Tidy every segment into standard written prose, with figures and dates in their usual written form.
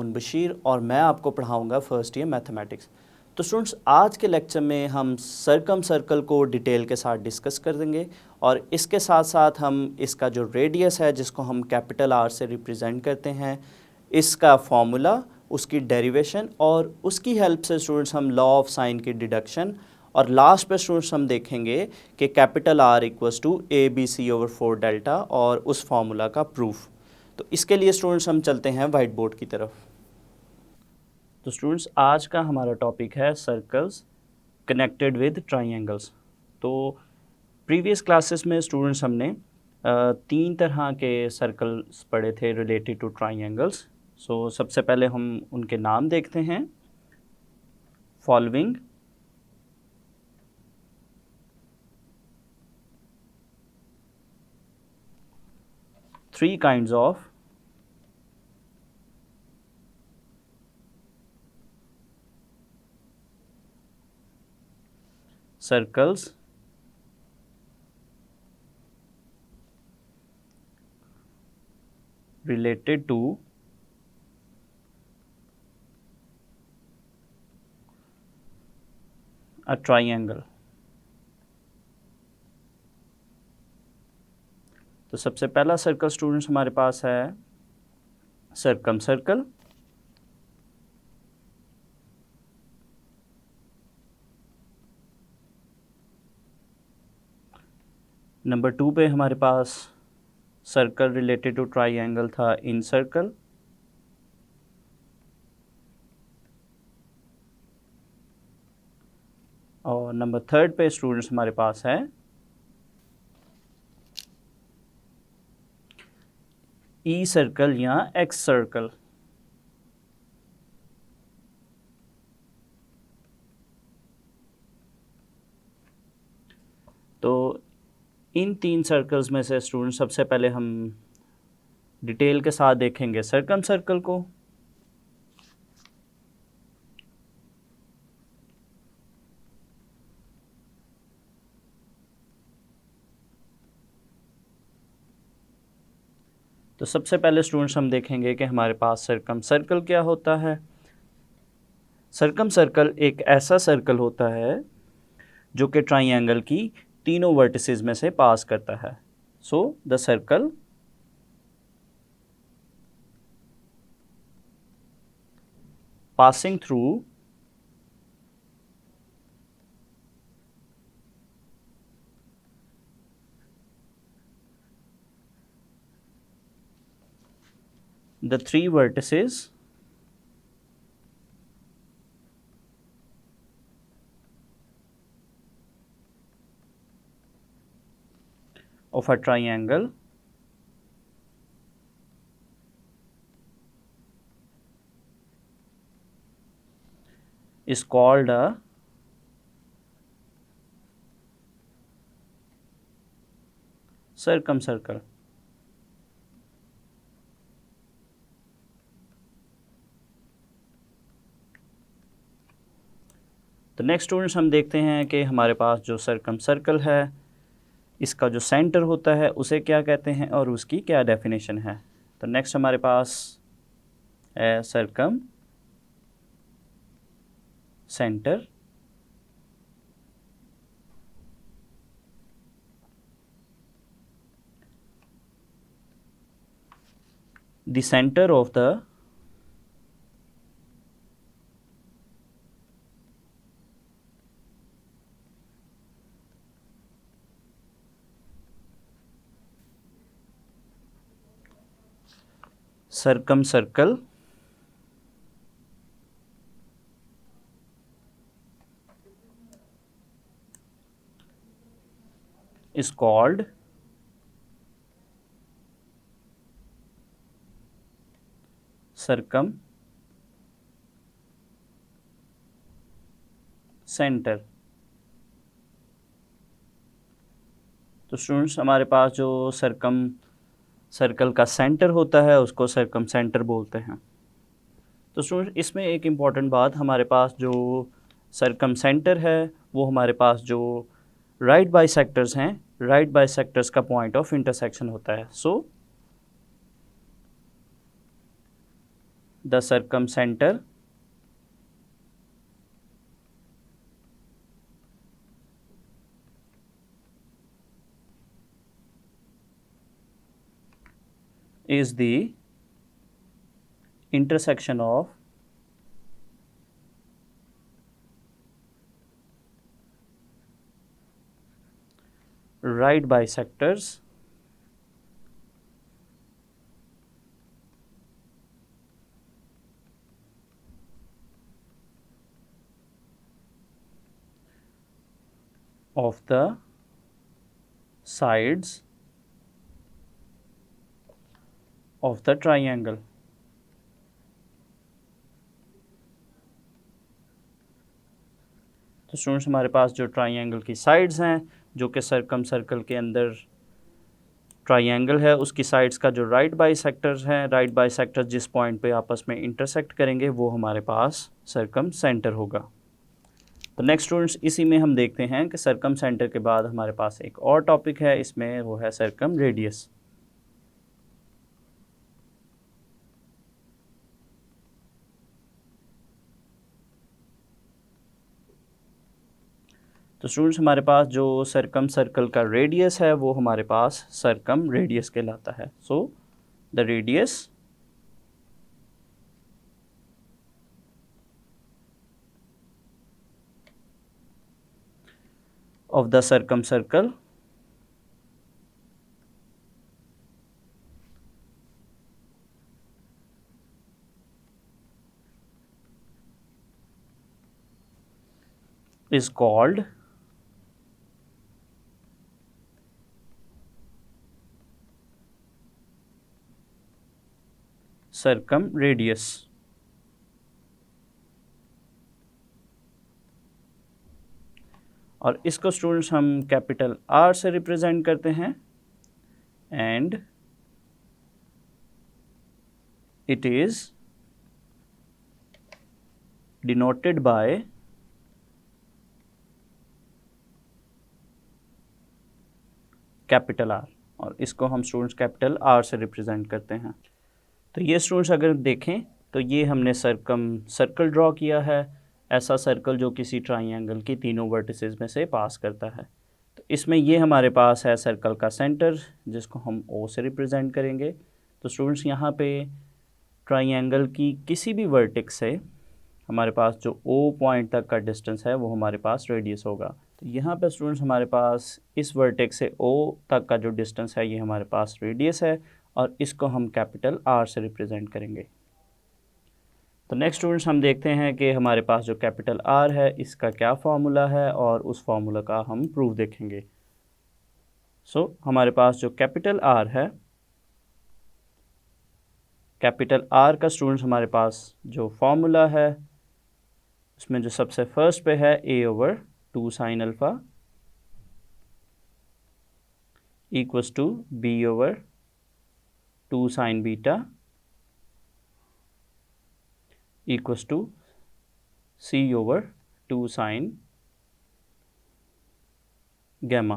मामून बशीर और मैं आपको पढ़ाऊंगा फर्स्ट ईयर मैथमेटिक्स। तो स्टूडेंट्स, आज के लेक्चर में हम सरकम सर्कल को डिटेल के साथ डिस्कस कर देंगे और इसके साथ साथ हम इसका जो रेडियस है जिसको हम कैपिटल आर से रिप्रेजेंट करते हैं, इसका फॉर्मूला, उसकी डेरिवेशन और उसकी हेल्प से स्टूडेंट्स हम लॉ ऑफ साइन की डिडक्शन और लास्ट पे स्टूडेंट्स हम देखेंगे कि capital R equals to A B C over 4 delta और उस फॉर्मूला का प्रूफ। तो इसके लिए स्टूडेंट्स हम चलते हैं वाइट बोर्ड की तरफ। तो स्टूडेंट्स, आज का हमारा टॉपिक है सर्कल्स कनेक्टेड विद ट्राइंगल्स। तो प्रीवियस क्लासेस में स्टूडेंट्स हमने तीन तरह के सर्कल्स पढ़े थे रिलेटेड टू ट्राइंगल्स। सो सबसे पहले हम उनके नाम देखते हैं। Following three kinds of circles related to a triangle। तो सबसे पहला सर्कल स्टूडेंट्स हमारे पास है सरकम सर्कल। नंबर 2 पे हमारे पास सर्कल रिलेटेड टू ट्राइंगल था इन सर्कल। और नंबर 3 पे स्टूडेंट्स हमारे पास है ई सर्कल या एक्स सर्कल। तो इन तीन सर्कल्स में से स्टूडेंट सबसे पहले हम डिटेल के साथ देखेंगे सरकम सर्कल को। तो सबसे पहले स्टूडेंट्स हम देखेंगे कि हमारे पास सरकम सर्कल क्या होता है। सरकम सर्कल एक ऐसा सर्कल होता है जो कि ट्राइंगल की तीनों वर्टिसेस में से पास करता है। So the circle passing through the three vertices of a triangle is called a circumcircle। तो नेक्स्ट स्टूडेंट्स हम देखते हैं कि हमारे पास जो सरकम सर्कल है इसका जो सेंटर होता है उसे क्या कहते हैं और उसकी क्या डेफिनेशन है। तो नेक्स्ट हमारे पास है circumcentre. The center of the circumcircle is called circumcentre. तो स्टूडेंट्स हमारे पास जो सरकम सर्कल का सेंटर होता है उसको सरकम सेंटर बोलते हैं। तो स्टूडेंट्स इसमें एक इम्पॉर्टेंट बात, हमारे पास जो सरकम सेंटर है वो हमारे पास जो राइट बाइसेक्टर्स हैं, राइट बाइसेक्टर्स का पॉइंट ऑफ इंटरसेक्शन होता है। सो the circumcenter is the intersection of right bisectors of the sides of the triangle. तो स्टूडेंट्स हमारे पास जो ट्राइंगल की साइड्स हैं, जो कि सर्कम सर्कल के अंदर ट्राइंगल है, उसकी साइड्स का जो राइट बाइसेक्टर्स हैं, राइट बाइसेक्टर्स जिस पॉइंट पे आपस में इंटरसेक्ट करेंगे वो हमारे पास सर्कम सेंटर होगा। तो नेक्स्ट स्टूडेंट्स इसी में हम देखते हैं कि सर्कम सेंटर के बाद हमारे पास एक और टॉपिक है, इसमें वो है सर्कम रेडियस। तो स्टूडेंट्स हमारे पास जो सर्कम सर्कल का रेडियस है वो हमारे पास सर्कम रेडियस कहलाता है। So the radius of the circumcircle is called circumradius। और इसको स्टूडेंट्स हम कैपिटल R से रिप्रेजेंट करते हैं and it is denoted by capital R, और इसको हम स्टूडेंट्स कैपिटल R से रिप्रेजेंट करते हैं। तो ये स्टूडेंट्स अगर देखें तो ये हमने सर्कल ड्रॉ किया है, ऐसा सर्कल जो किसी ट्राइंगल की तीनों वर्टिसेस में से पास करता है। तो इसमें ये हमारे पास है सर्कल का सेंटर जिसको हम O से रिप्रेजेंट करेंगे। तो स्टूडेंट्स यहाँ पे ट्राइंगल की किसी भी वर्टेक्स से हमारे पास जो O पॉइंट तक का डिस्टेंस है वो हमारे पास रेडियस होगा। तो यहाँ पे स्टूडेंट्स हमारे पास इस वर्टेक्स से O तक का जो डिस्टेंस है ये हमारे पास रेडियस है, और इसको हम कैपिटल R से रिप्रेजेंट करेंगे। तो नेक्स्ट स्टूडेंट्स हम देखते हैं कि हमारे पास जो कैपिटल R है इसका क्या फार्मूला है, और उस फार्मूला का हम प्रूफ देखेंगे। सो हमारे पास जो कैपिटल R है, कैपिटल R का स्टूडेंट्स हमारे पास जो फार्मूला है उसमें जो सबसे फर्स्ट पे है A/2 sine alpha equals to B/2 sine beta equals to C/2 sine gamma.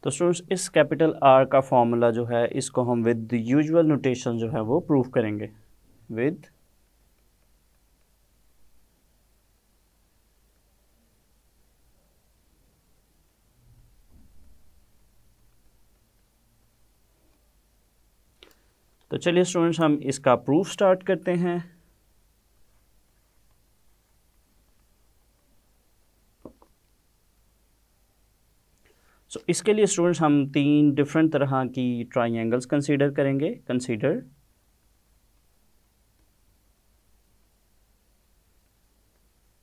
तो स्टूडेंट्स इस कैपिटल R का फॉर्मूला जो है इसको हम विद यूजुअल नोटेशन जो है वो प्रूव करेंगे विद तो चलिए स्टूडेंट्स हम इसका प्रूफ स्टार्ट करते हैं। सो इसके लिए स्टूडेंट्स हम 3 डिफरेंट तरह की ट्राइंगल्स कंसीडर करेंगे। Consider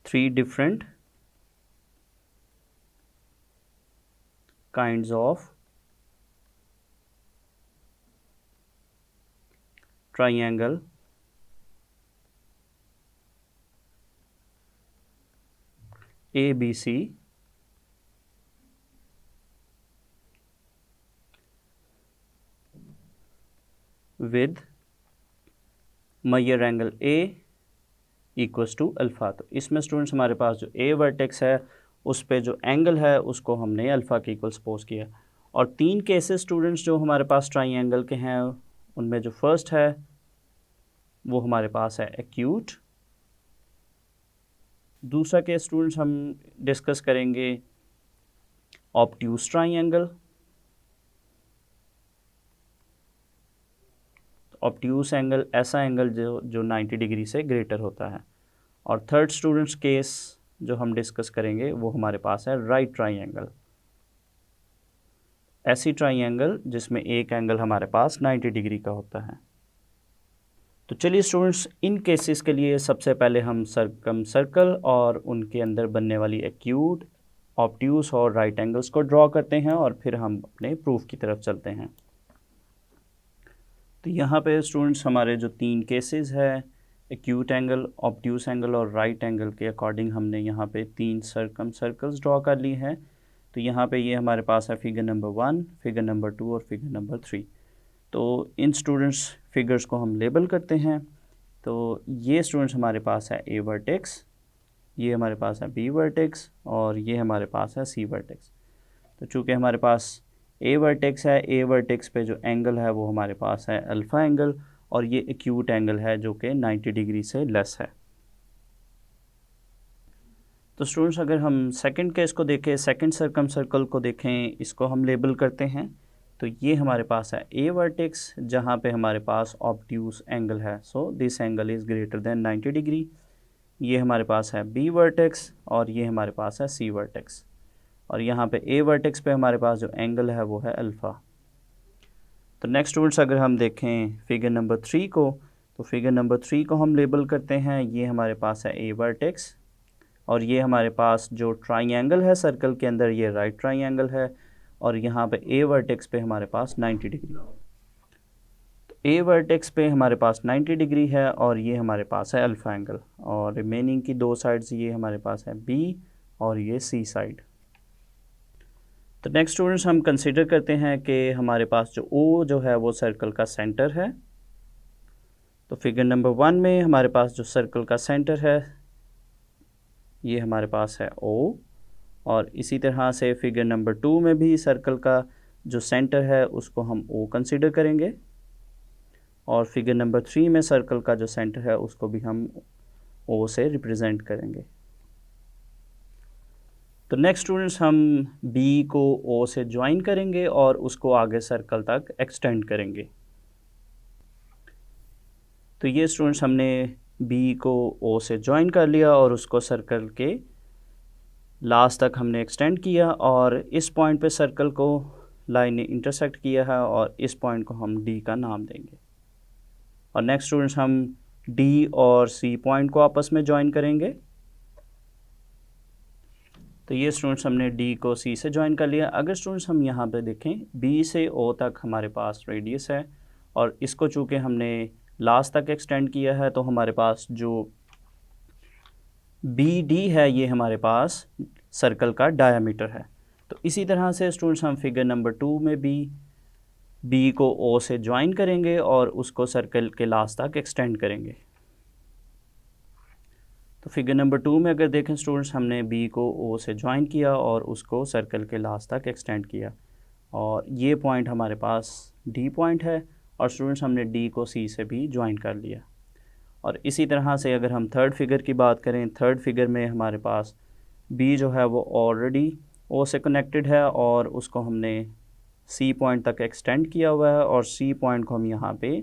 3 different kinds of triangle ABC with major angle A equals to alpha. तो इसमें स्टूडेंट्स हमारे पास जो A वर्टेक्स है उस पे जो एंगल है उसको हमने अल्फ़ा के इक्वल सपोज किया। और 3 केसेस स्टूडेंट्स जो हमारे पास ट्राइंगल के हैं उनमें जो फर्स्ट है वो हमारे पास है एक्यूट। दूसरा केस स्टूडेंट्स हम डिस्कस करेंगे ऑब्ट्यूज ट्राइंगल। ऑब्ट्यूज एंगल ऐसा एंगल जो 90 डिग्री से ग्रेटर होता है। और थर्ड स्टूडेंट्स केस जो हम डिस्कस करेंगे वो हमारे पास है राइट ट्राइंगल। ऐसी ट्राइंगल जिसमें एक एंगल हमारे पास 90 डिग्री का होता है। तो चलिए स्टूडेंट्स, इन केसेस के लिए सबसे पहले हम सर्कम सर्कल और उनके अंदर बनने वाली एक्यूट, ऑब्ट्यूज और राइट एंगल्स को ड्रॉ करते हैं और फिर हम अपने प्रूफ की तरफ चलते हैं। तो यहाँ पे स्टूडेंट्स हमारे जो 3 केसेस है, एक्यूट एंगल, ऑब्ट्यूज एंगल और राइट एंगल के अकॉर्डिंग हमने यहाँ पे 3 सर्कम सर्कल्स ड्रॉ कर ली हैं। तो यहाँ पे ये हमारे पास है फिगर नंबर 1, फिगर नंबर 2 और फिगर नंबर 3। तो इन स्टूडेंट्स फिगर्स को हम लेबल करते हैं। तो ये स्टूडेंट्स हमारे पास है ए वर्टेक्स, ये हमारे पास है बी वर्टेक्स और ये हमारे पास है सी वर्टेक्स। तो चूँकि हमारे पास ए वर्टेक्स है, ए वर्टेक्स पे जो एंगल है वो हमारे पास है अल्फ़ा एंगल और ये एक्यूट एंगल है जो कि 90 डिग्री से लेस है। तो स्टूडेंट्स अगर हम सेकंड केस को देखें, सेकंड सर्कम सर्कल को देखें, इसको हम लेबल करते हैं। तो ये हमारे पास है ए वर्टेक्स जहाँ पे हमारे पास ऑब्ट्यूज एंगल है, so this angle is greater than 90 degree. ये हमारे पास है बी वर्टेक्स और ये हमारे पास है सी वर्टेक्स। और यहाँ पे ए वर्टेक्स पे हमारे पास जो एंगल है वो है अल्फ़ा। तो नेक्स्ट स्टूडेंट्स अगर हम देखें फिगर नंबर 3 को, तो फिगर नंबर 3 को हम लेबल करते हैं। ये हमारे पास है ए वर्टेक्स और ये हमारे पास जो ट्राइंगल है सर्कल के अंदर ये राइट ट्राइंगल है और यहाँ पे ए वर्टेक्स पे हमारे पास 90 डिग्री। तो ए वर्टेक्स पे हमारे पास 90 डिग्री है और ये हमारे पास है अल्फ़ा एंगल और रिमेनिंग की 2 साइड्स ये हमारे पास है बी और ये सी साइड। तो नेक्स्ट स्टूडेंट्स हम कंसिडर करते हैं कि हमारे पास जो ओ जो है वो सर्कल का सेंटर है। तो फिगर नंबर 1 में हमारे पास जो सर्कल का सेंटर है ये हमारे पास है ओ और इसी तरह से फिगर नंबर 2 में भी सर्कल का जो सेंटर है उसको हम ओ कंसिडर करेंगे और फिगर नंबर 3 में सर्कल का जो सेंटर है उसको भी हम ओ से रिप्रेजेंट करेंगे। तो नेक्स्ट स्टूडेंट्स हम बी को ओ से ज्वाइन करेंगे और उसको आगे सर्कल तक एक्सटेंड करेंगे। तो ये स्टूडेंट्स हमने बी को ओ से ज्वाइन कर लिया और उसको सर्कल के लास्ट तक हमने एक्सटेंड किया और इस पॉइंट पे सर्कल को लाइन ने इंटरसेक्ट किया है और इस पॉइंट को हम डी का नाम देंगे। और नेक्स्ट स्टूडेंट्स हम डी और सी पॉइंट को आपस में ज्वाइन करेंगे। तो ये स्टूडेंट्स हमने डी को सी से ज्वाइन कर लिया। अगर स्टूडेंट्स हम यहाँ पे देखें बी से ओ तक हमारे पास रेडियस है और इसको चूँकि हमने लास्ट तक एक्सटेंड किया है तो हमारे पास जो बी डी है ये हमारे पास सर्कल का डायामीटर है। तो इसी तरह से स्टूडेंट्स हम फिगर नंबर 2 में भी बी को ओ से ज्वाइन करेंगे और उसको सर्कल के लास्ट तक एक्सटेंड करेंगे। तो फिगर नंबर 2 में अगर देखें स्टूडेंट्स हमने बी को ओ से ज्वाइन किया और उसको सर्कल के लास्ट तक एक्सटेंड किया और ये पॉइंट हमारे पास डी पॉइंट है और स्टूडेंट्स हमने डी को सी से भी ज्वाइन कर लिया। और इसी तरह से अगर हम थर्ड फिगर की बात करें, थर्ड फिगर में हमारे पास बी जो है वो ऑलरेडी ओ से कनेक्टेड है और उसको हमने सी पॉइंट तक एक्सटेंड किया हुआ है और सी पॉइंट को हम यहाँ पे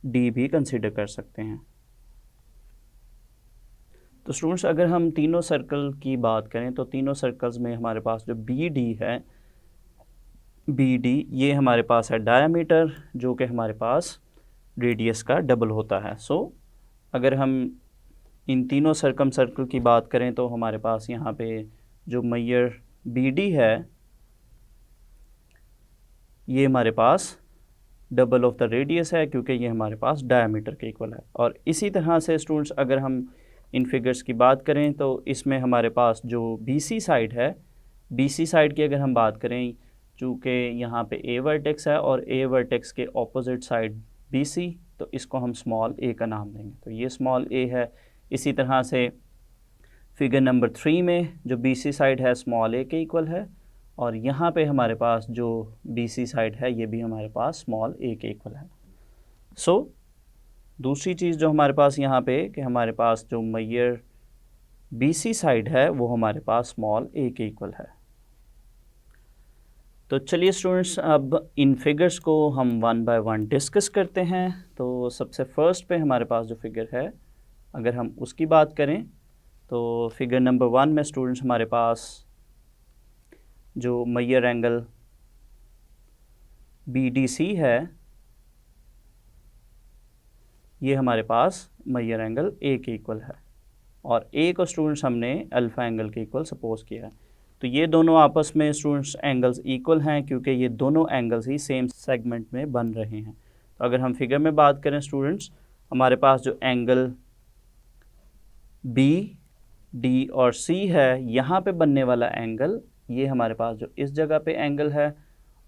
डी भी कंसिडर कर सकते हैं। तो स्टूडेंट्स अगर हम तीनों सर्कल की बात करें तो तीनों सर्कल्स में हमारे पास जो बी डी है, बी डी ये हमारे पास है डायामीटर जो कि हमारे पास रेडियस का डबल होता है। सो अगर हम इन तीनों सर्कम सर्कल की बात करें तो हमारे पास यहाँ पे जो मेजर बी डी है ये हमारे पास डबल ऑफ द रेडियस है क्योंकि ये हमारे पास डायामीटर के इक्वल है। और इसी तरह से स्टूडेंट्स अगर हम इन फिगर्स की बात करें तो इसमें हमारे पास जो BC साइड है, BC साइड की अगर हम बात करें, चूँकि यहाँ पे A वर्टेक्स है और A वर्टेक्स के ऑपोजिट साइड BC, तो इसको हम स्मॉल a का नाम देंगे। तो ये स्मॉल a है। इसी तरह से फिगर नंबर 3 में जो BC साइड है स्मॉल a के इक्वल है और यहाँ पे हमारे पास जो BC साइड है ये भी हमारे पास स्मॉल a के इक्वल है। सो दूसरी चीज़ जो हमारे पास यहाँ पे कि हमारे पास जो मैयर BC साइड है वो हमारे पास स्मॉल a के इक्वल है। तो चलिए स्टूडेंट्स, अब इन फिगर्स को हम वन बाय वन डिस्कस करते हैं। तो सबसे फर्स्ट पे हमारे पास जो फिगर है, अगर हम उसकी बात करें तो फिगर नंबर 1 में स्टूडेंट्स हमारे पास जो मैयर एंगल BDC है, ये हमारे पास मैयर एंगल A के इक्वल है और A को स्टूडेंट्स हमने अल्फ़ा एंगल के इक्वल सपोज किया है। तो ये दोनों आपस में स्टूडेंट्स एंगल्स इक्वल हैं क्योंकि ये दोनों एंगल्स ही सेम सेगमेंट में बन रहे हैं। तो अगर हम फिगर में बात करें स्टूडेंट्स, हमारे पास जो एंगल B, D और C है, यहाँ पे बनने वाला एंगल ये हमारे पास जो इस जगह पे एंगल है,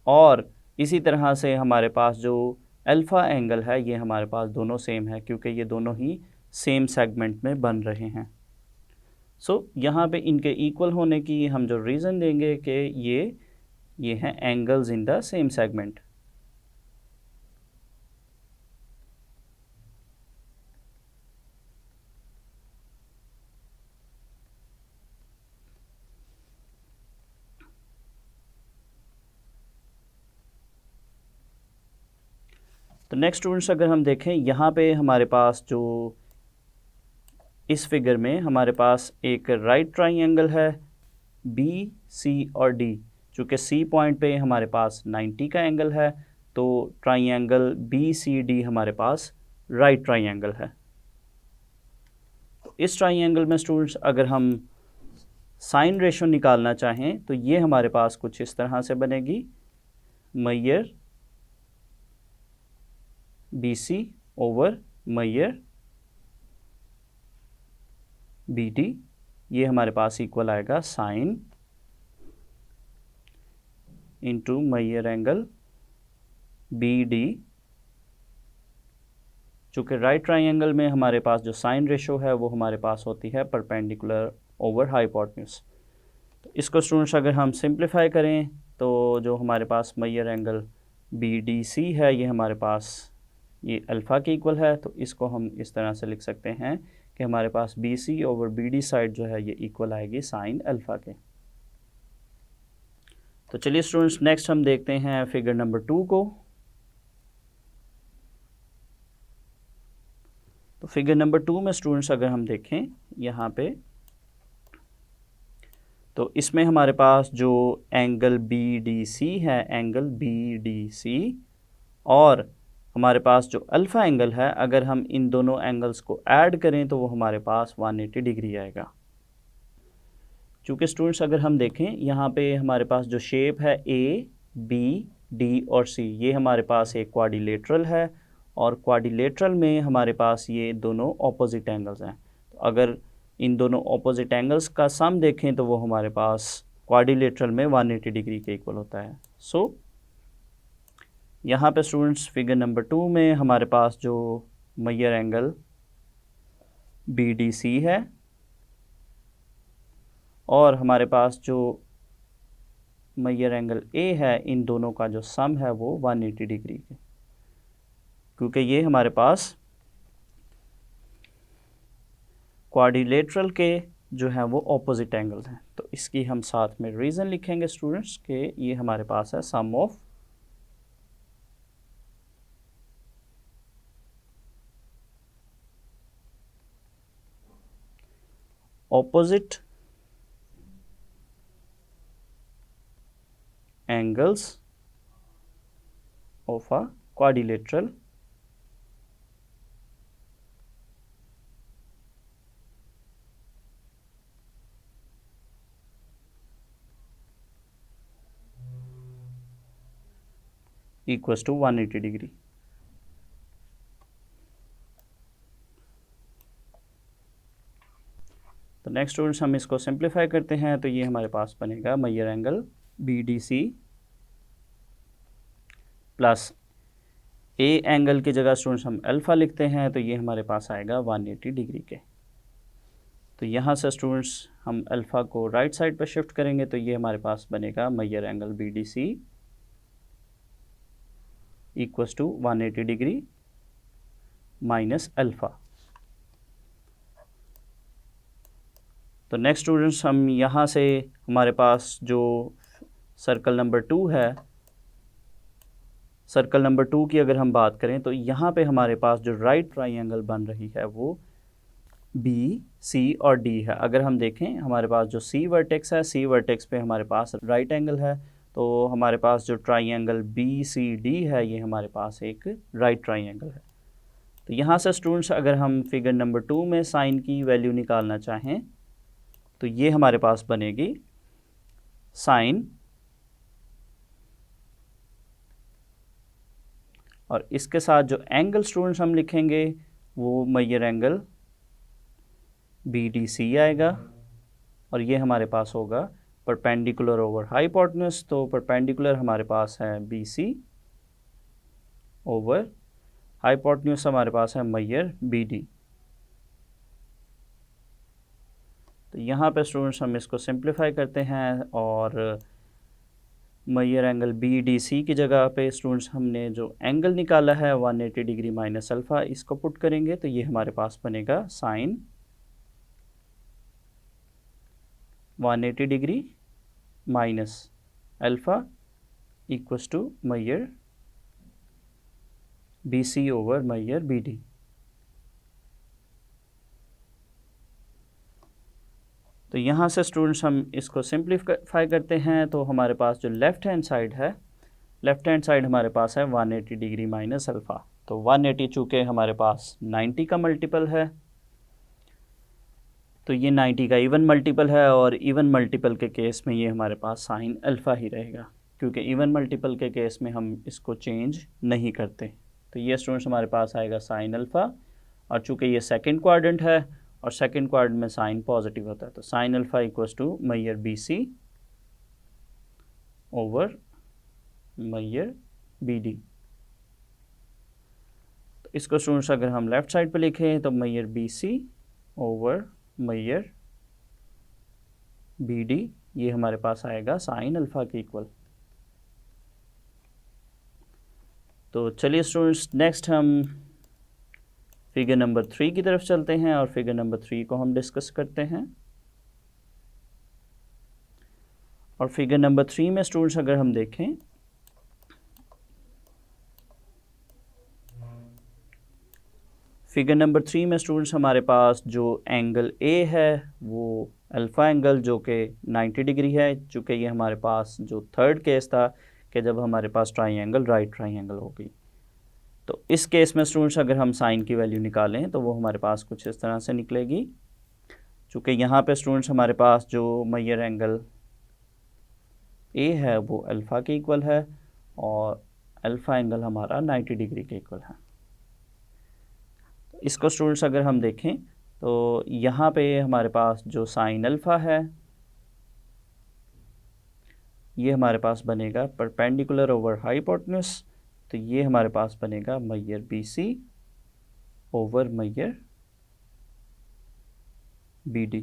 और इसी तरह से हमारे पास जो अल्फ़ा एंगल है ये हमारे पास दोनों सेम है क्योंकि ये दोनों ही सेम सेगमेंट में बन रहे हैं। यहाँ पे इनके इक्वल होने की हम जो रीज़न देंगे कि ये हैं angles in the same segment. तो नेक्स्ट स्टूडेंट्स, अगर हम देखें यहाँ पे हमारे पास जो इस फिगर में हमारे पास एक राइट ट्राइंगल है BC और D, चूँकि C पॉइंट पे हमारे पास 90 का एंगल है, तो ट्राइंगल BCD हमारे पास राइट ट्राइंगल है। तो इस ट्राइंगल में स्टूडेंट्स अगर हम साइन रेशो निकालना चाहें तो ये हमारे पास कुछ इस तरह से बनेगी, Maihar BC over Maihar BD, ये हमारे पास इक्वल आएगा sine into Maihar angle BD। चूँकि राइट ट्राइंगल में हमारे पास जो साइन रेशो है वो हमारे पास होती है परपेंडिकुलर ओवर हाइपोटेन्यूज। तो इसको स्टूडेंट्स अगर हम सिंप्लीफाई करें तो जो हमारे पास मैयर एंगल BDC है ये हमारे पास ये अल्फ़ा के इक्वल है। तो इसको हम इस तरह से लिख सकते हैं कि हमारे पास BC ओवर BD साइड जो है ये इक्वल आएगी साइन अल्फ़ा के। तो चलिए स्टूडेंट्स, नेक्स्ट हम देखते हैं फिगर नंबर 2 को। तो फिगर नंबर 2 में स्टूडेंट्स अगर हम देखें यहाँ पे, तो इसमें हमारे पास जो एंगल BDC है, एंगल BDC और हमारे पास जो अल्फ़ा एंगल है, अगर हम इन दोनों एंगल्स को ऐड करें तो वो हमारे पास 180 डिग्री आएगा। चूँकि स्टूडेंट्स अगर हम देखें यहाँ पे हमारे पास जो शेप है A, B, D और C, ये हमारे पास एक क्वाड्रिलेटरल है और क्वाड्रिलेटरल में हमारे पास ये दोनों ऑपोजिट एंगल्स हैं। तो अगर इन दोनों ऑपोजिट एंगल्स का सम देखें तो वो हमारे पास क्वाड्रिलेटरल में 180 डिग्री के इक्वल होता है। यहाँ पे स्टूडेंट्स फिगर नंबर 2 में हमारे पास जो मैयर एंगल BDC है और हमारे पास जो मैयर एंगल A है, इन दोनों का जो सम है वो 180 डिग्री है क्योंकि ये हमारे पास क्वाड्रिलेटरल के जो है वो ऑपोजिट एंगल्स हैं। तो इसकी हम साथ में रीज़न लिखेंगे स्टूडेंट्स कि ये हमारे पास है sum of opposite angles of a quadrilateral equals to 180 degree. तो नेक्स्ट स्टूडेंट्स हम इसको सिंप्लीफाई करते हैं तो ये हमारे पास बनेगा मैयर angle BDC plus A angle की जगह स्टूडेंट्स हम अल्फ़ा लिखते हैं तो ये हमारे पास आएगा 180 डिग्री के। तो यहाँ से स्टूडेंट्स हम अल्फ़ा को राइट साइड पर शिफ्ट करेंगे तो ये हमारे पास बनेगा मैयर angle BDC equals to 180 degree minus alpha. तो नेक्स्ट स्टूडेंट्स, हम यहाँ से हमारे पास जो सर्कल नंबर 2 है, सर्कल नंबर 2 की अगर हम बात करें तो यहाँ पे हमारे पास जो राइट ट्राइंगल बन रही है वो बी, सी और डी है। अगर हम देखें हमारे पास जो सी वर्टेक्स है, सी वर्टेक्स पे हमारे पास राइट एंगल है, तो हमारे पास जो ट्राइंगल बी सी डी है ये हमारे पास एक राइट ट्राइंगल है। तो यहाँ से स्टूडेंट्स अगर हम फिगर नंबर 2 में साइन की वैल्यू निकालना चाहें तो ये हमारे पास बनेगी साइन, और इसके साथ जो एंगल स्टूडेंट्स हम लिखेंगे वो major angle B D C आएगा, और ये हमारे पास होगा परपेंडिकुलर ओवर हाइपोटेन्यूज। तो परपेंडिकुलर हमारे पास है बी सी ओवर हाइपोटेन्यूज हमारे पास है मेजर बी डी। तो यहाँ पे स्टूडेंट्स हम इसको सिंप्लीफाई करते हैं और major angle B D C की जगह पे स्टूडेंट्स हमने जो एंगल निकाला है 180 डिग्री माइनस अल्फ़ा, इसको पुट करेंगे तो ये हमारे पास बनेगा sine 180 degree minus alpha equals to major B C over major B D. तो यहाँ से स्टूडेंट्स हम इसको सिंप्लीफाई करते हैं तो हमारे पास जो लेफ़्ट हैंड साइड है, लेफ़्ट हैंड साइड हमारे पास है 180 डिग्री माइनस अल्फ़ा। तो 180 चूँकि हमारे पास 90 का मल्टीपल है तो ये 90 का इवन मल्टीपल है, और इवन मल्टीपल के केस में ये हमारे पास साइन अल्फ़ा ही रहेगा, क्योंकि इवन मल्टीपल के केस में हम इसको चेंज नहीं करते। तो ये स्टूडेंट्स हमारे पास आएगा साइन अल्फ़ा, और चूँकि ये सेकंड क्वाड्रेंट है और सेकंड क्वाड्रेंट में साइन पॉजिटिव होता है तो sine alpha equals to major B C over major B D. तो इसको स्टूडेंट्स अगर हम लेफ़्ट साइड पे लिखें तो major B C over major B D, ये हमारे पास आएगा साइन अल्फ़ा के इक्वल। तो चलिए स्टूडेंट्स, नेक्स्ट हम फिगर नंबर 3 की तरफ चलते हैं और फिगर नंबर 3 को हम डिस्कस करते हैं। और फिगर नंबर 3 में स्टूडेंट्स अगर हम देखें फिगर नंबर 3 में स्टूडेंट्स हमारे पास जो एंगल ए है वो अल्फ़ा एंगल जो कि 90 डिग्री है, चूँकि ये हमारे पास जो थर्ड केस था कि जब हमारे पास ट्राइंगल राइट ट्राइंगल हो गई। तो इस केस में स्टूडेंट्स अगर हम साइन की वैल्यू निकालें तो वो हमारे पास कुछ इस तरह से निकलेगी। चूँकि यहाँ पे स्टूडेंट्स हमारे पास जो मेजर एंगल ए है वो अल्फ़ा के इक्वल है और अल्फ़ा एंगल हमारा 90 डिग्री के इक्वल है। इसको स्टूडेंट्स अगर हम देखें तो यहाँ पे हमारे पास जो साइन अल्फ़ा है ये हमारे पास बनेगा परपेंडिकुलर ओवर हाइपोटेन्यूज, तो ये हमारे पास बनेगा major B C over major B D.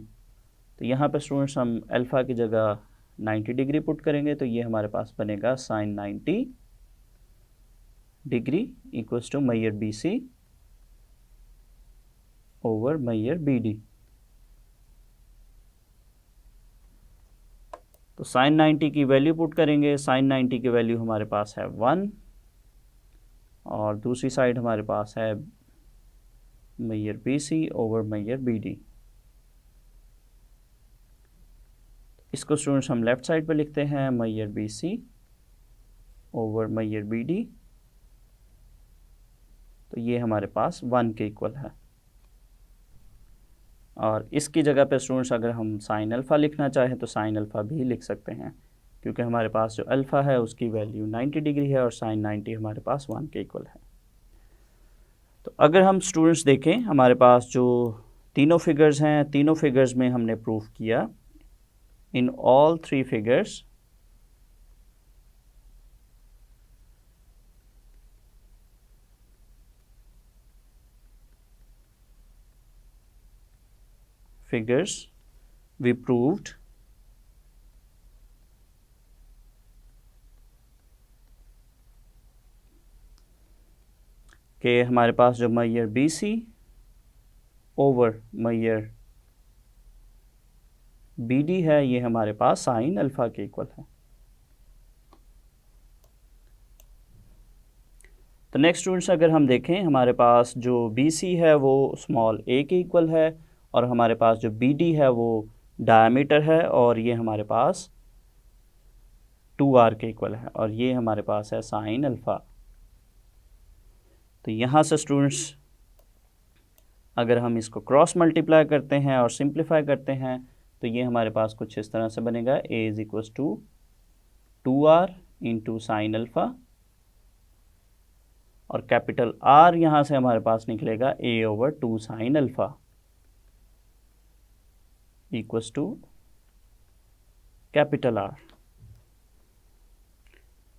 तो यहाँ पे स्टूडेंट्स हम अल्फ़ा की जगह 90 डिग्री पुट करेंगे तो ये हमारे पास बनेगा sine 90 degree equals to major B C over major B D. तो साइन 90 की वैल्यू पुट करेंगे, साइन 90 की वैल्यू हमारे पास है 1 और दूसरी साइड हमारे पास है major B C over major B D. इसको स्टूडेंट्स हम लेफ़्ट साइड पे लिखते हैं major B C over major B D, तो ये हमारे पास 1 के इक्वल है। और इसकी जगह पे स्टूडेंट्स अगर हम साइन अल्फ़ा लिखना चाहें तो साइन अल्फ़ा भी लिख सकते हैं, क्योंकि हमारे पास जो अल्फ़ा है उसकी वैल्यू 90 डिग्री है और साइन 90 हमारे पास 1 के इक्वल है। तो अगर हम स्टूडेंट्स देखें हमारे पास जो तीनों फिगर्स हैं, तीनों फिगर्स में हमने प्रूफ किया in all 3 figures we proved कि हमारे पास जो मैयर बी सी ओवर मैयर बी डी है ये हमारे पास साइन अल्फ़ा के इक्वल है। तो नेक्स्ट स्टूडेंट्स अगर हम देखें हमारे पास जो बी सी है वो स्मॉल ए के इक्वल है और हमारे पास जो बी डी है वो डायमीटर है और ये हमारे पास 2r के इक्वल है और ये हमारे पास है साइन अल्फ़ा। तो यहाँ से स्टूडेंट्स अगर हम इसको क्रॉस मल्टीप्लाई करते हैं और सिंप्लीफाई करते हैं तो ये हमारे पास कुछ इस तरह से बनेगा a is equals to 2r into sine alpha और कैपिटल R यहाँ से हमारे पास निकलेगा a over 2 sine alpha equals to capital R।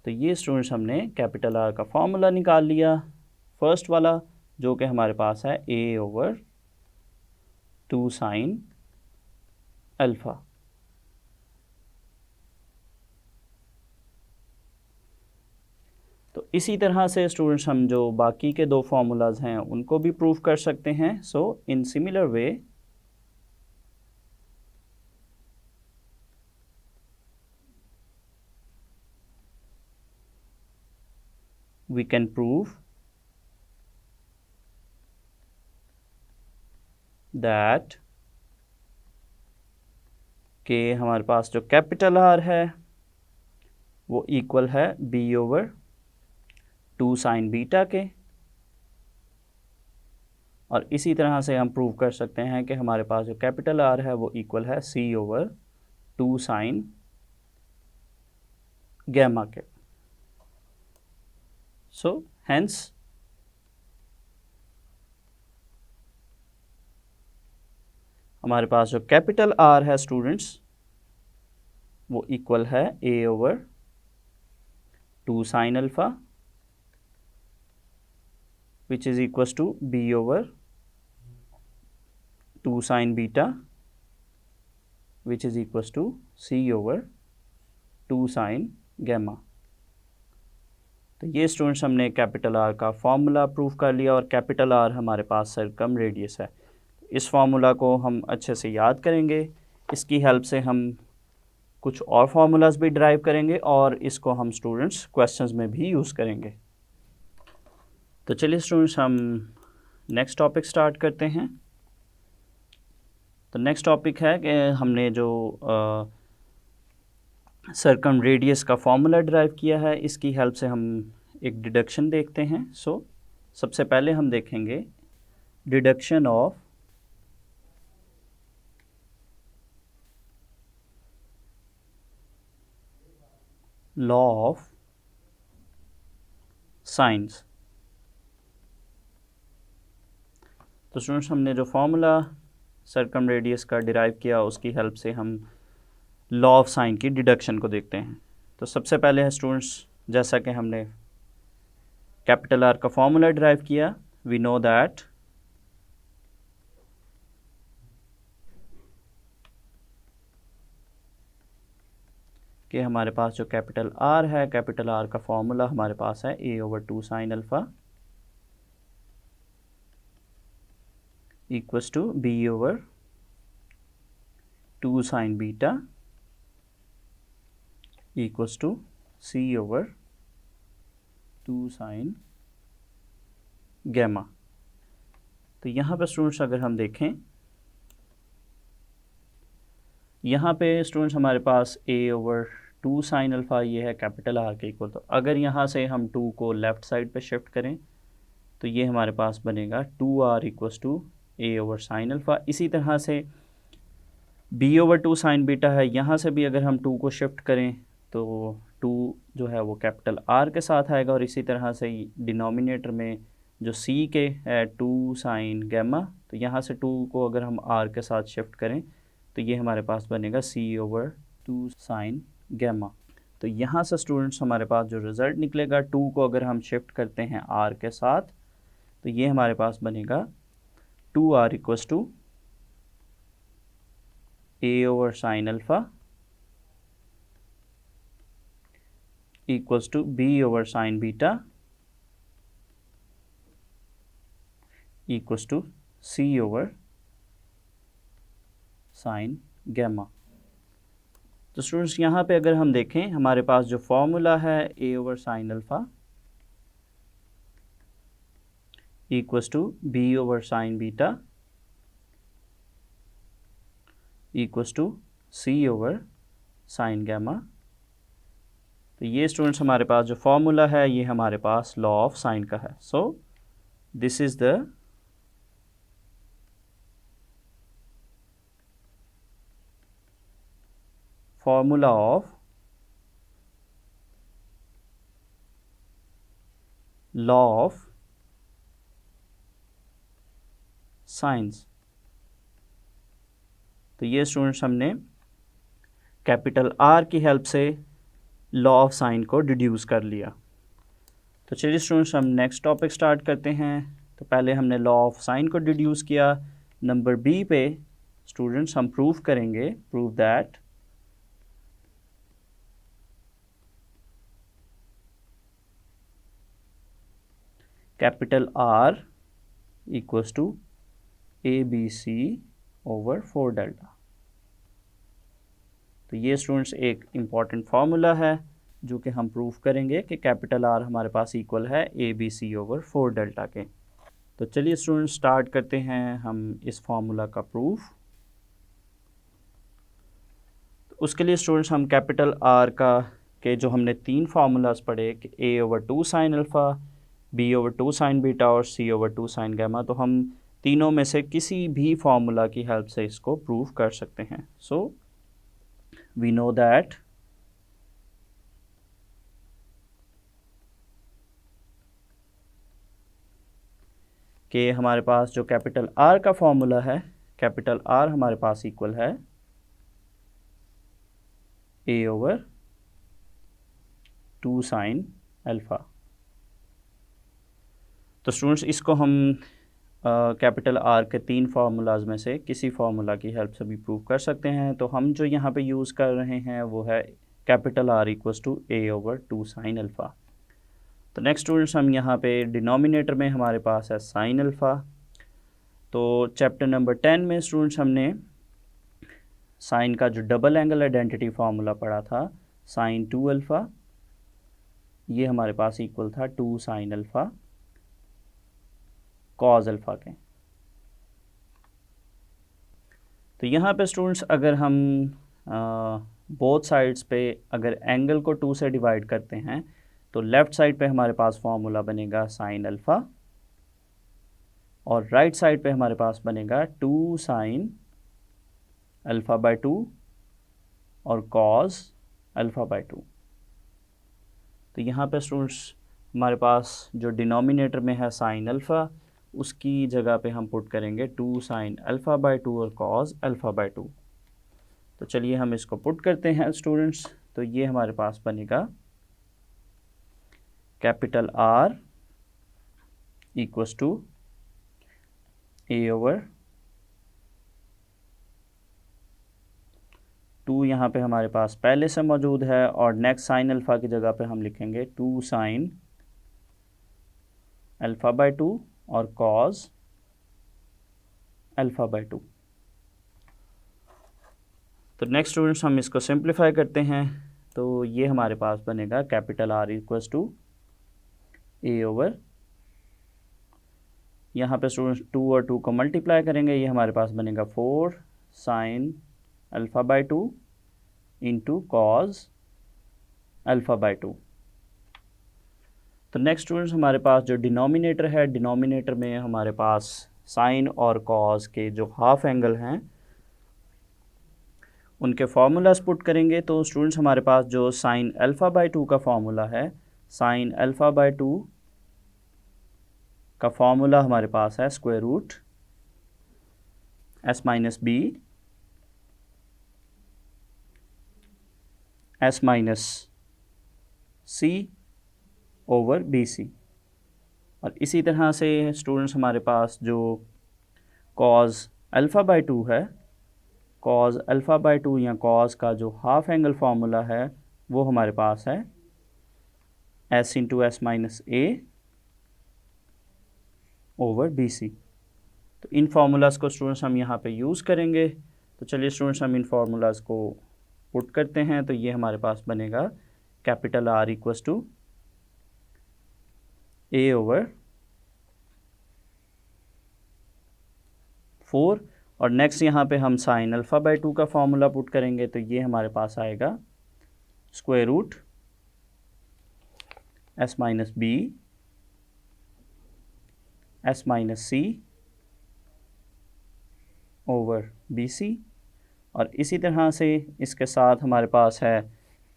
तो ये स्टूडेंट्स हमने कैपिटल R का फॉर्मूला निकाल लिया फर्स्ट वाला जो कि हमारे पास है a ओवर 2 साइन अल्फ़ा। तो इसी तरह से स्टूडेंट्स हम जो बाकी के दो फार्मूलाज हैं उनको भी प्रूव कर सकते हैं। So in similar way we can prove that कि हमारे पास जो कैपिटल R है वो इक्वल है b ओवर 2 साइन बीटा के और इसी तरह से हम प्रूव कर सकते हैं कि हमारे पास जो कैपिटल R है वो इक्वल है c ओवर 2 साइन गैमा के। सो हेंस हमारे पास जो कैपिटल R है स्टूडेंट्स वो इक्वल है a over 2 sine alpha which is equals to b over 2 sine beta which is equals to c over 2 sine gamma. तो ये स्टूडेंट्स हमने कैपिटल R का फॉर्मूला प्रूव कर लिया और कैपिटल R हमारे पास सर्कम रेडियस है। इस फार्मूला को हम अच्छे से याद करेंगे, इसकी हेल्प से हम कुछ और फार्मूलाज भी ड्राइव करेंगे और इसको हम स्टूडेंट्स क्वेश्चंस में भी यूज़ करेंगे। तो चलिए स्टूडेंट्स हम नेक्स्ट टॉपिक स्टार्ट करते हैं। तो नेक्स्ट टॉपिक है कि हमने जो सर्कम रेडियस का फॉर्मूला ड्राइव किया है इसकी हेल्प से हम एक डिडक्शन देखते हैं। सो सबसे पहले हम देखेंगे deduction of law of science. तो स्टूडेंट्स हमने जो फॉर्मूला सर्कम रेडियस का डिराइव किया उसकी हेल्प से हम लॉ ऑफ साइन की डिडक्शन को देखते हैं। तो सबसे पहले है स्टूडेंट्स जैसा कि हमने कैपिटल R का फॉर्मूला डिराइव किया वी नो दैट कि हमारे पास जो कैपिटल R है कैपिटल R का फॉर्मूला हमारे पास है a over 2 sine alpha equals to b over 2 sine beta equals to c over 2 sine gamma. तो यहाँ पे स्टूडेंट्स अगर हम देखें यहाँ पे स्टूडेंट्स हमारे पास a ओवर 2 साइन अल्फ़ा ये है कैपिटल R के इक्वल। तो अगर यहाँ से हम 2 को लेफ़्ट साइड पे शिफ्ट करें तो ये हमारे पास बनेगा 2r equals to a over sine alpha. इसी तरह से b ओवर 2 साइन बीटा है, यहाँ से भी अगर हम 2 को शिफ्ट करें तो 2 जो है वो कैपिटल R के साथ आएगा और इसी तरह से डिनोमिनेटर में जो c के है 2 साइन गैमा, तो यहाँ से 2 को अगर हम r के साथ शिफ्ट करें तो ये हमारे पास बनेगा c ओवर 2 साइन गैमा। तो यहाँ से स्टूडेंट्स हमारे पास जो रिज़ल्ट निकलेगा 2 को अगर हम शिफ्ट करते हैं r के साथ तो ये हमारे पास बनेगा 2r equals to a over sine alpha equals to b over sine beta equals to C over sine gamma. तो स्टूडेंट्स यहाँ पे अगर हम देखें हमारे पास जो फॉर्मूला है A over sine alpha equals to B over sine beta equals to C over sine gamma. तो ये स्टूडेंट्स हमारे पास जो फॉर्मूला है ये हमारे पास लॉ ऑफ साइन का है। So this is the formula of law of science. तो ये स्टूडेंट्स हमने कैपिटल आर की हेल्प से लॉ ऑफ साइन को डिड्यूस कर लिया। तो चलिए स्टूडेंट्स हम नेक्स्ट टॉपिक स्टार्ट करते हैं। तो पहले हमने लॉ ऑफ साइन को डिड्यूस किया। नंबर बी पे स्टूडेंट्स हम प्रूव करेंगे, prove that capital R equals to ABC over 4 delta. तो ये स्टूडेंट्स एक इम्पॉर्टेंट फार्मूला है जो कि हम प्रूफ करेंगे कि कैपिटल R हमारे पास इक्वल है ABC ओवर 4 डेल्टा के। तो चलिए स्टूडेंट्स स्टार्ट करते हैं हम इस फार्मूला का प्रूफ। तो उसके लिए स्टूडेंट्स हम कैपिटल R का के जो हमने 3 फार्मूलाज पढ़े कि A over 2 sine alpha, B over 2 sine beta और C ओवर 2 साइन गैमा, तो हम तीनों में से किसी भी फार्मूला की हेल्प से इसको प्रूव कर सकते हैं। सो वी नो दैट कि हमारे पास जो कैपिटल R का फार्मूला है, कैपिटल R हमारे पास इक्वल है A ओवर 2 साइन अल्फ़ा। तो स्टूडेंट्स इसको हम कैपिटल R के 3 फार्मूलाज में से किसी फार्मूला की हेल्प से भी प्रूव कर सकते हैं। तो हम जो यहाँ पे यूज़ कर रहे हैं वो है capital R equals to A over 2 sine alpha. तो नेक्स्ट स्टूडेंट्स हम यहाँ पे डिनोमिनेटर में हमारे पास है साइन अल्फ़ा। तो चैप्टर नंबर 10 में स्टूडेंट्स हमने साइन का जो डबल एंगल आइडेंटिटी फार्मूला पढ़ा था, साइन 2 अल्फ़ा, ये हमारे पास इक्वल था 2 साइन अल्फ़ा कॉज अल्फ़ा के। तो यहाँ पे स्टूडेंट्स अगर हम बोथ साइड्स पे अगर एंगल को 2 से डिवाइड करते हैं तो लेफ़्ट साइड पे हमारे पास फार्मूला बनेगा साइन अल्फ़ा और राइट साइड पे हमारे पास बनेगा 2 साइन अल्फ़ा बाय 2 और कॉस अल्फ़ा बाय 2। तो यहाँ पे स्टूडेंट्स हमारे पास जो डिनोमिनेटर में है साइन अल्फ़ा, उसकी जगह पे हम पुट करेंगे 2 साइन अल्फ़ा बाय 2 और कॉस अल्फ़ा बाय 2। तो चलिए हम इसको पुट करते हैं स्टूडेंट्स। तो ये हमारे पास बनेगा capital R equals to A over 2 यहाँ पे हमारे पास पहले से मौजूद है और नेक्स्ट साइन अल्फ़ा की जगह पे हम लिखेंगे 2 साइन अल्फ़ा बाय 2 और कॉस अल्फ़ा बाय 2। तो नेक्स्ट स्टूडेंट्स हम इसको सिंप्लीफाई करते हैं। तो ये हमारे पास बनेगा capital R equals to A over, यहाँ पे स्टूडेंट्स 2 और 2 को मल्टीप्लाई करेंगे, ये हमारे पास बनेगा 4 sine alpha bye 2 into cos alpha bye 2। तो नेक्स्ट स्टूडेंट्स हमारे पास जो डिनोमिनेटर है, डिनोमिनेटर में हमारे पास साइन और कॉस के जो हाफ एंगल हैं उनके फार्मूलाज पुट करेंगे। तो स्टूडेंट्स हमारे पास जो साइन अल्फ़ा बाय 2 का फार्मूला है, साइन अल्फ़ा बाय 2 का फार्मूला हमारे पास है square root s minus B s minus C over B C. और इसी तरह से स्टूडेंट्स हमारे पास जो कॉस अल्फ़ा बाय 2 है, कॉस अल्फ़ा बाय 2 या कॉस का जो हाफ एंगल फार्मूला है वो हमारे पास है s इंटू एस माइनस ए ओवर बी सी। तो इन फार्मूलाज़ को स्टूडेंट्स हम यहाँ पे यूज़ करेंगे। तो चलिए स्टूडेंट्स हम इन फार्मूलाज़ को पुट करते हैं। तो ये हमारे पास बनेगा capital R equals to A over 4 और नेक्स्ट यहाँ पे हम साइन अल्फ़ा बाय 2 का फॉर्मूला पुट करेंगे। तो ये हमारे पास आएगा square root s minus B s minus C over B C, और इसी तरह से इसके साथ हमारे पास है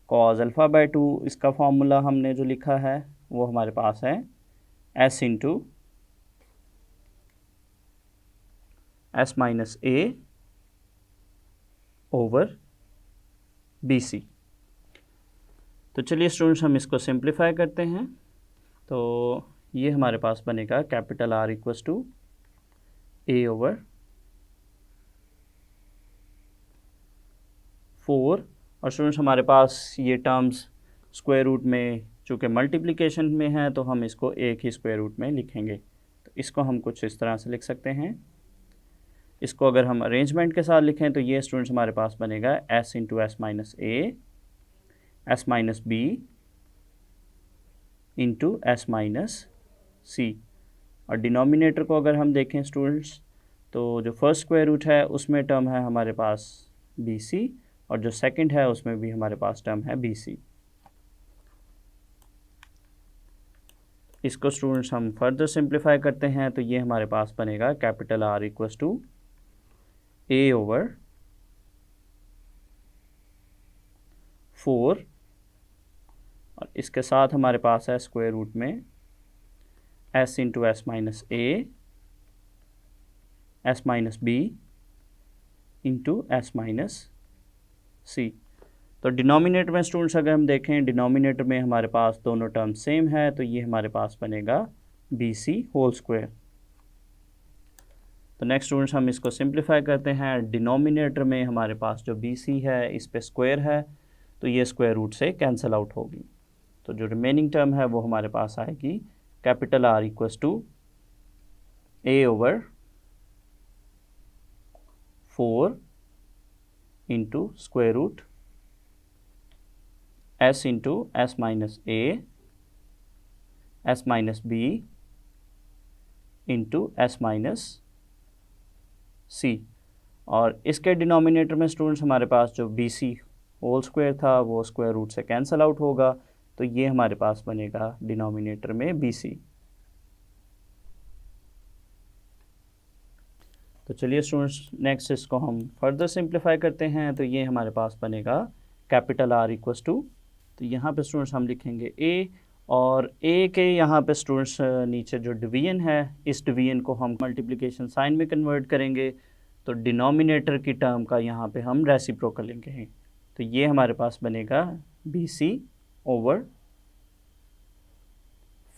कॉज अल्फ़ा बाय 2। इसका फॉर्मूला हमने जो लिखा है वो हमारे पास है s इंटू s माइनस ए ओवर बी सी। तो चलिए स्टूडेंट्स हम इसको सिंप्लीफाई करते हैं। तो ये हमारे पास बनेगा capital R equals to A over 4, और स्टूडेंट्स हमारे पास ये टर्म्स स्क्वायर रूट में चूँकि मल्टीप्लिकेशन में है तो हम इसको एक ही स्क्वायर रूट में लिखेंगे। तो इसको हम कुछ इस तरह से लिख सकते हैं। इसको अगर हम अरेंजमेंट के साथ लिखें तो ये स्टूडेंट्स हमारे पास बनेगा s into S minus A s minus B into S minus C, और डिनोमिनेटर को अगर हम देखें स्टूडेंट्स तो जो फर्स्ट स्क्वायर रूट है उसमें टर्म है हमारे पास बी सी, और जो सेकंड है उसमें भी हमारे पास टर्म है बी सी। इसको स्टूडेंट्स हम फर्दर सिंप्लीफाई करते हैं तो ये हमारे पास बनेगा capital R equals to A over 4, और इसके साथ हमारे पास है स्क्वायर रूट में s into S minus A s minus B into S minus C. तो डिनोमिनेटर में स्टूडेंट्स अगर हम देखें, डिनोमिनेटर में हमारे पास दोनों टर्म सेम है, तो ये हमारे पास बनेगा बी सी होल स्क्वायर। तो नेक्स्ट स्टूडेंट्स हम इसको सिंप्लीफाई करते हैं। डिनोमिनेटर में हमारे पास जो बी सी है इस पे स्क्वायर है तो ये स्क्वायर रूट से कैंसिल आउट होगी। तो जो रिमेनिंग टर्म है वो हमारे पास आएगी capital R equals to A over 4 into square root s into S minus A S minus B into S minus C, और इसके डिनोमिनेटर में स्टूडेंट्स हमारे पास जो बी सी होल स्क्वायर था वो स्क्वायर रूट से कैंसिल आउट होगा। तो ये हमारे पास बनेगा डिनोमिनेटर में बी सी। तो चलिए स्टूडेंट्स नेक्स्ट इसको हम फर्दर सिंप्लीफाई करते हैं। तो ये हमारे पास बनेगा कैपिटल R इक्वस टू, तो यहाँ पे स्टूडेंट्स हम लिखेंगे a, और a के यहाँ पे स्टूडेंट्स नीचे जो डिवीजन है इस डिवीजन को हम मल्टीप्लिकेशन साइन में कन्वर्ट करेंगे। तो डिनोमिनेटर की टर्म का यहाँ पे हम रेसिप्रोकल लेंगे। तो ये हमारे पास बनेगा बी सी ओवर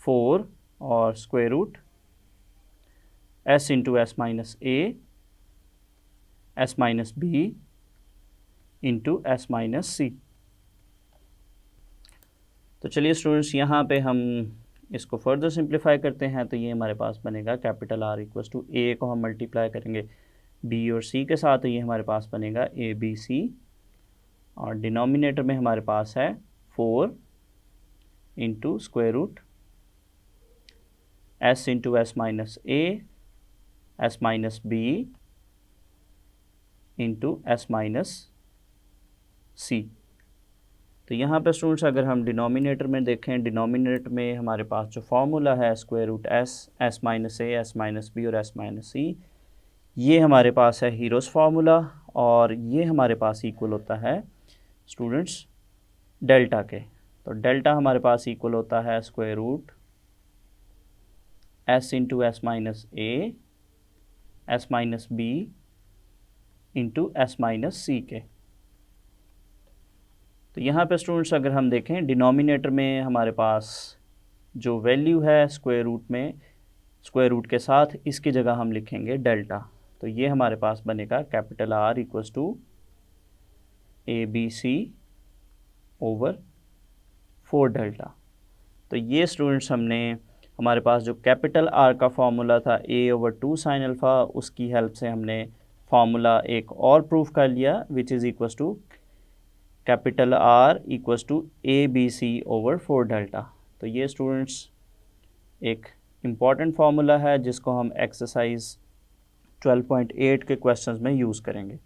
4 और square root s into S minus A S minus B into S minus C. तो चलिए स्टूडेंट्स यहाँ पे हम इसको फर्दर सिंप्लीफाई करते हैं। तो ये हमारे पास बनेगा कैपिटल R इक्वस टू ए को हम मल्टीप्लाई करेंगे बी और सी के साथ, तो ये हमारे पास बनेगा ए बी सी, और डिनोमिनेटर में हमारे पास है 4 into square root s into S minus A S minus B into S minus C. तो यहाँ पे स्टूडेंट्स अगर हम डिनोमिनेटर में देखें, डिनोमिनेटर में हमारे पास जो फार्मूला है square root S minus A S minus B और एस माइनस सी, ये हमारे पास है हीरोस फार्मूला, और ये हमारे पास इक्वल होता है स्टूडेंट्स डेल्टा के। तो डेल्टा हमारे पास इक्वल होता है square root S into S minus A S minus B into S minus C के। तो यहाँ पे स्टूडेंट्स अगर हम देखें डिनोमिनेटर में हमारे पास जो वैल्यू है स्क्वायर रूट में, स्क्वायर रूट के साथ इसकी जगह हम लिखेंगे डेल्टा। तो ये हमारे पास बनेगा capital R equals to A B C over 4 delta. तो ये स्टूडेंट्स हमने हमारे पास जो कैपिटल आर का फॉर्मूला था a/2 साइन अल्फ़ा, उसकी हेल्प से हमने फार्मूला एक और प्रूफ कर लिया which is equals to capital R equals to ABC/4 delta. तो ये स्टूडेंट्स एक इम्पॉर्टेंट फार्मूला है जिसको हम एक्सरसाइज 12.8 के क्वेश्चंस में यूज़ करेंगे।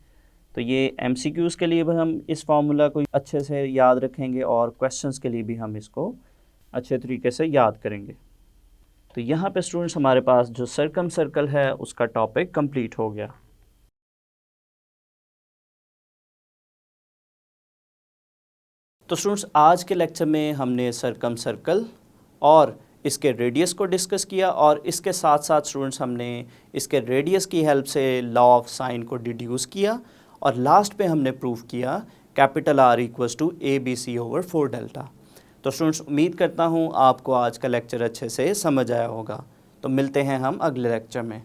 तो ये MCQs के लिए भी हम इस फार्मूला को अच्छे से याद रखेंगे और क्वेश्चंस के लिए भी हम इसको अच्छे तरीके से याद करेंगे। तो यहाँ पे स्टूडेंट्स हमारे पास जो सर्कम सर्कल है उसका टॉपिक कंप्लीट हो गया। तो स्टूडेंट्स आज के लेक्चर में हमने सर्कम सर्कल और इसके रेडियस को डिस्कस किया और इसके साथ साथ स्टूडेंट्स हमने इसके रेडियस की हेल्प से लॉ ऑफ साइन को डिड्यूस किया और लास्ट पे हमने प्रूव किया capital R equals to ABC/4 delta. तो स्टूडेंट्स उम्मीद करता हूँ आपको आज का लेक्चर अच्छे से समझ आया होगा। तो मिलते हैं हम अगले लेक्चर में।